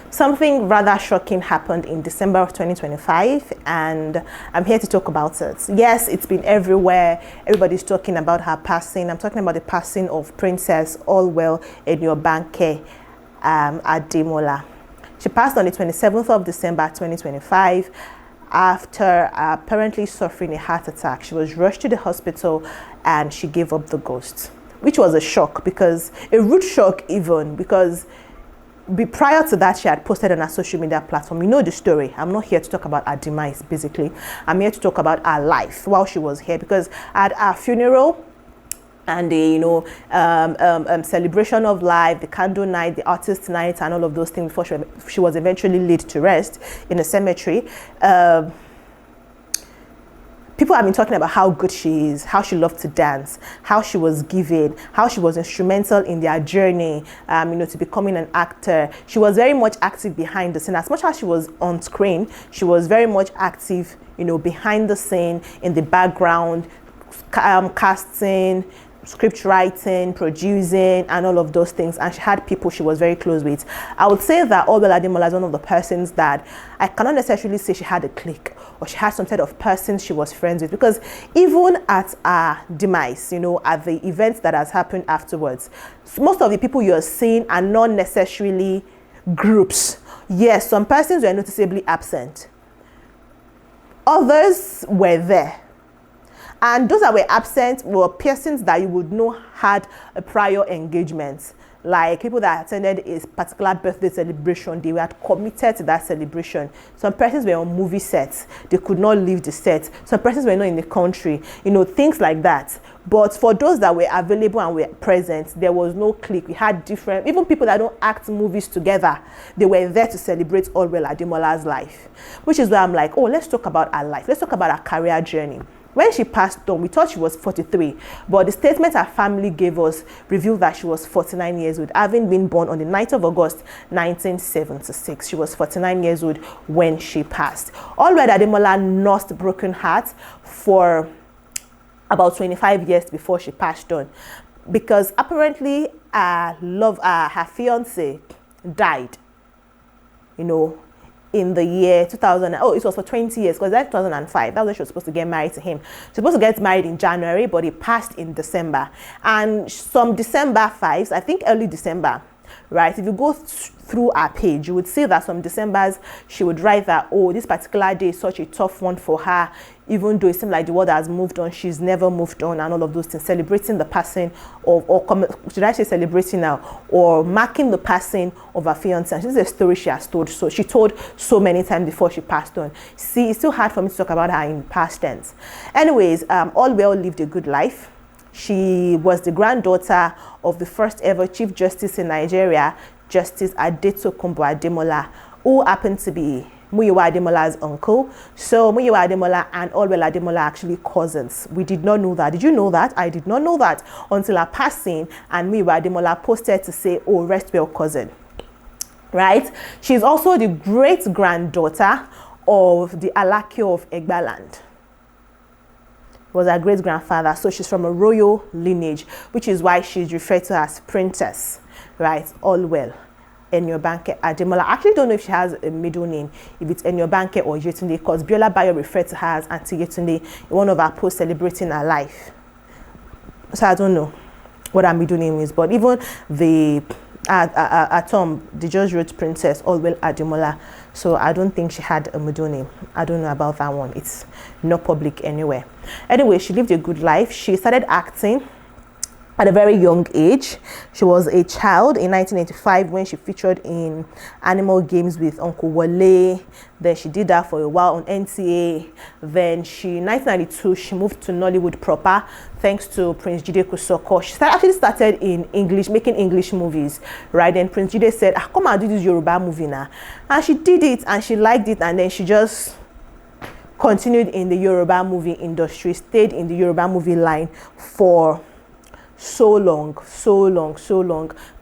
Something rather shocking happened in December of 2025, and I'm here to talk about it. Yes, it's been everywhere. Everybody's talking about her passing. I'm talking about the passing of Princess Allwell Ademola. She passed on the 27th of December 2025 after apparently suffering a heart attack. She was rushed to the hospital and she gave up the ghost, which was a shock, because a rude shock even, because prior to that, she had posted on her social media platform. You know the story. I'm not here to talk about her demise, basically. I'm here to talk about her life while she was here, because at her funeral and the celebration of life, the candle night, the artist night, and all of those things before she was eventually laid to rest in a cemetery, people have been talking about how good she is, how she loved to dance, how she was giving, how she was instrumental in their journey, to becoming an actor. She was very much active behind the scene. As much as she was on screen, she was very much active, behind the scene, in the background, casting, script writing, producing, and all of those things. And she had people she was very close with. I would say that Allwell Ademola is one of the persons that I cannot necessarily say she had a clique or she had some set of persons she was friends with, because even at her demise, at the events that has happened afterwards, most of the people you're seeing are not necessarily groups. Yes, some persons were noticeably absent. Others were there. And those that were absent were persons that you would know had a prior engagement, like people that attended a particular birthday celebration. They were committed to that celebration. Some persons were on movie sets. They could not leave the set. Some persons were not in the country, things like that. But for those that were available and were present, there was no clique. We had different, even people that don't act movies together, they were there to celebrate Allwell Ademola's life, which is where I'm like, oh, let's talk about her life. Let's talk about her career journey. When she passed on, we thought she was 43, but the statement her family gave us revealed that she was 49 years old, having been born on the 9th of August, 1976. She was 49 years old when she passed. Allwell Ademola nursed broken heart for about 25 years before she passed on, because apparently her fiance died, in the year 2000. It was for 20 years, because that's 2005. That was when she was supposed to get married to him. She was supposed to get married in January, but he passed in December. And some December 5s, I think early December, right? If you go through our page, you would see that some Decembers she would write that, oh, this particular day is such a tough one for her, even though it seems like the world has moved on, she's never moved on, and all of those things, celebrating the passing of, should I say celebrating now, or marking the passing of her fiance. And this is a story she has told, so she told so many times before she passed on. See, it's still hard for me to talk about her in past tense. Anyways, Allwell lived a good life. She was the granddaughter of the first ever Chief Justice in Nigeria, Justice Ademola Ademola, who happened to be Muyiwa Ademola's uncle. So Muyiwa Ademola and Allwell Ademola are actually cousins. We did not know that. Did you know that? I did not know that until her passing, and Muyiwa Ademola posted to say, oh, rest well, cousin. Right? She's also the great-granddaughter of the Alake of Egbaland. Was her great-grandfather, so she's from a royal lineage, which is why she's referred to as Princess, right? Allwell Ademola. I actually don't know if she has a middle name, if it's Enyobanke or Yetunde, because Biola Bayo referred to her as Auntie Yetunde in one of her posts celebrating her life. So I don't know what her middle name is, but even the Tom, they just wrote Princess Allwell Ademola, so I don't think she had a middle name. I don't know about that one. It's not public anywhere. Anyway, she lived a good life. She started acting at a very young age. She was a child in 1985 when she featured in Animal Games with Uncle Wale. Then she did that for a while on NTA. Then in 1992, she moved to Nollywood proper, thanks to Prince Jide Kosoko. She actually started in English, making English movies, right? Then Prince Jide said, come and do this Yoruba movie now. And she did it, and she liked it, and then she just continued in the Yoruba movie industry, stayed in the Yoruba movie line for so long,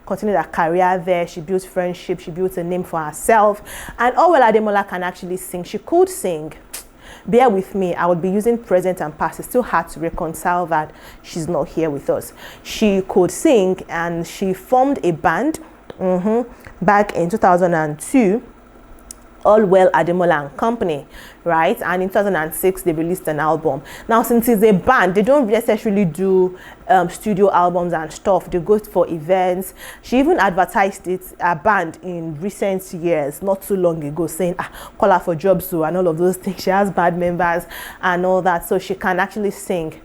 continued her career there. She built friendship, she built a name for herself. And Allwell Ademola can actually sing. She could sing. Bear with me, I would be using present and past. It's still hard to reconcile that she's not here with us. She could sing, and she formed a band back in 2002. Allwell, Ademola and Company, right? And in 2006 they released an album. Now, since it's a band, they don't necessarily do studio albums and stuff. They go for events. She even advertised a band in recent years, not too long ago, saying call her for jobs too and all of those things. She has band members and all that, so she can actually sing.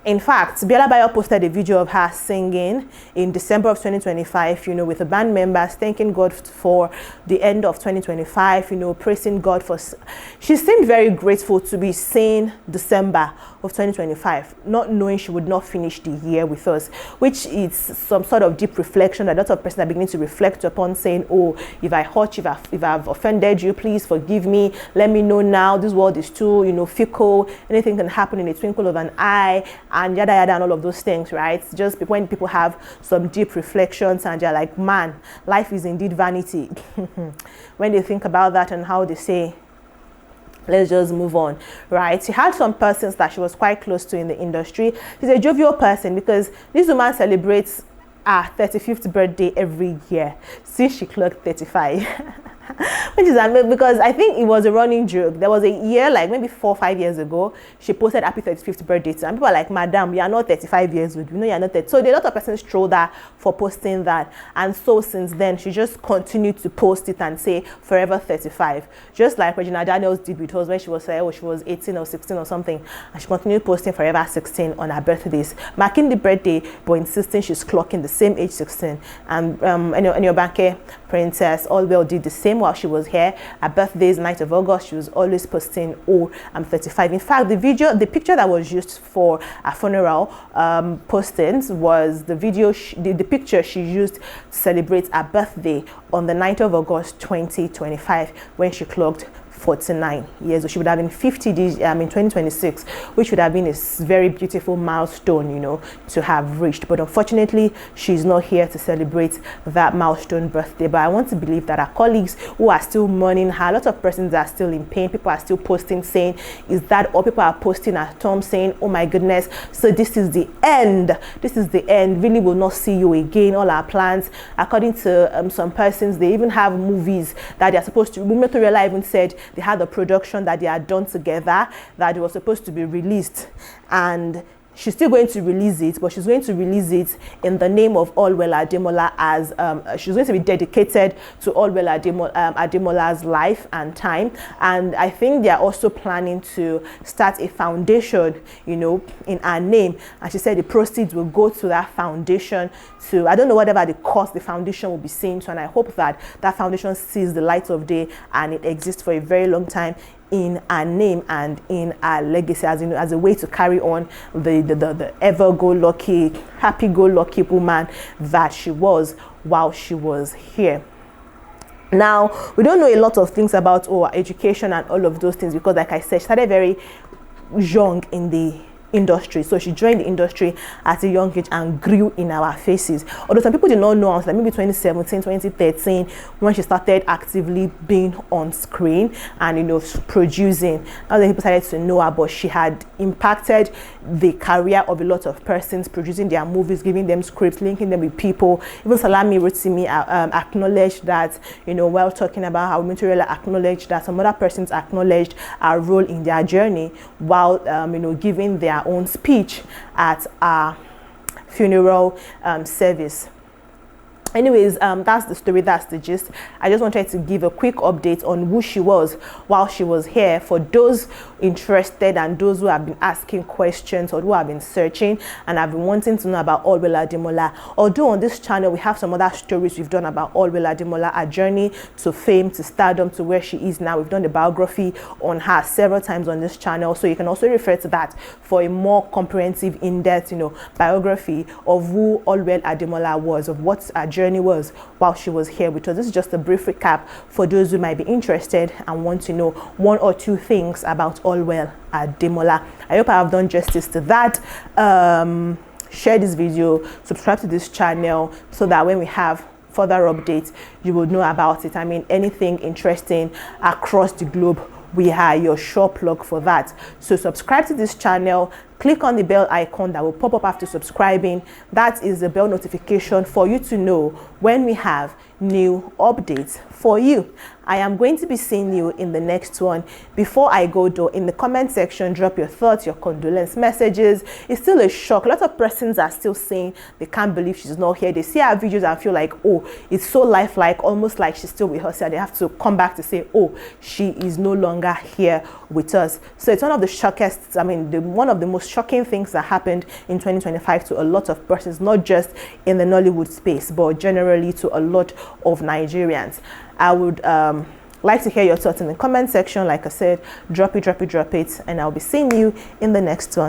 In fact, Biola Bayo posted a video of her singing in December of 2025, with the band members, thanking God for the end of 2025, praising God for... She seemed very grateful to be seeing December of 2025, not knowing she would not finish the year with us, which is some sort of deep reflection that lots of persons are beginning to reflect upon, saying, oh, if I hurt you, if I've offended you, please forgive me. Let me know now. This world is too, fickle. Anything can happen in a twinkle of an eye. And yada yada and all of those things, right? Just when people have some deep reflections and they're like, man, life is indeed vanity. When they think about that and how they say, let's just move on, right? She had some persons that she was quite close to in the industry. She's a jovial person because this woman celebrates her 35th birthday every year since she clocked 35. Which is amazing, because I think it was a running joke. There was a year, like maybe 4 or 5 years ago, she posted happy 35th birthday to, and people are like, madam, you are not 35 years old, you are not 30. So a lot of persons trolled her for posting that, and so since then she just continued to post it and say forever 35, just like Regina Daniels did with us when she was she was 18 or 16 or something, and she continued posting forever 16 on her birthdays, marking the birthday but insisting she's clocking the same age 16. And Banke Princess Allwell did the same while she was here. Her birthday's 9th of August, she was always posting, oh, I'm 35. In fact, the picture that was used for a funeral postings was the picture she used to celebrate her birthday on the 9th of August 2025, when she clocked 49 years. So she would have been 50 in 2026, which would have been a very beautiful milestone, to have reached. But unfortunately, she's not here to celebrate that milestone birthday. But I want to believe that her colleagues who are still mourning her, a lot of persons are still in pain. People are still posting saying, is that all? People are posting at Tom saying, oh my goodness, so this is the end. This is the end. Really will not see you again. All our plans, according to some persons, they even have movies that they're supposed to. Motoriola even said they had a production that they had done together that was supposed to be released, and she's still going to release it, but she's going to release it in the name of Allwell Ademola, as she's going to be dedicated to Allwell Ademola's life and time. And I think they are also planning to start a foundation, in her name. And she said the proceeds will go to that foundation to, I don't know whatever the cost the foundation will be seeing to, and I hope that that foundation sees the light of day and it exists for a very long time in our name and in our legacy, as a way to carry on the ever-go-lucky, happy-go-lucky woman that she was while she was here. Now, we don't know a lot of things about education and all of those things, because like I said, she started very young in the industry. So she joined the industry at a young age and grew in our faces. Although some people did not know, like maybe 2017, 2013, when she started actively being on screen and producing. Now the people started to know her, but she had impacted the career of a lot of persons, producing their movies, giving them scripts, linking them with people. Even Salami Rotimi acknowledged that, while talking about how Motoriola acknowledged that some other persons acknowledged our role in their journey while giving their own speech at our funeral service. Anyways, that's the story, that's the gist. I just wanted to give a quick update on who she was while she was here, for those interested and those who have been asking questions or who have been searching and have been wanting to know about Allwell Ademola. Although on this channel we have some other stories we've done about Allwell Ademola, her journey to fame, to stardom, to where she is now. We've done the biography on her several times on this channel, so you can also refer to that for a more comprehensive, in-depth biography of who Allwell Ademola was, of what her journey was while she was here with us. This is just a brief recap for those who might be interested and want to know one or two things about Allwell Ademola. I hope I have done justice to that. Share this video, subscribe to this channel, so that when we have further updates, you will know about it. I mean, anything interesting across the globe, we are your sure plug for that. So subscribe to this channel, click on the bell icon that will pop up after subscribing. That is the bell notification for you to know when we have new updates for you. I am going to be seeing you in the next one. Before I go though, in the comment section, drop your thoughts, your condolence messages. It's still a shock. A lot of persons are still saying they can't believe she's not here. They see our videos and feel like, oh, it's so lifelike, almost like she's still with us. So they have to come back to say, oh, she is no longer here with us. So it's one of the shockest, one of the most shocking things that happened in 2025 to a lot of persons, not just in the Nollywood space, but generally to a lot of Nigerians. I would like to hear your thoughts in the comment section. Like I said, drop it, and I'll be seeing you in the next one.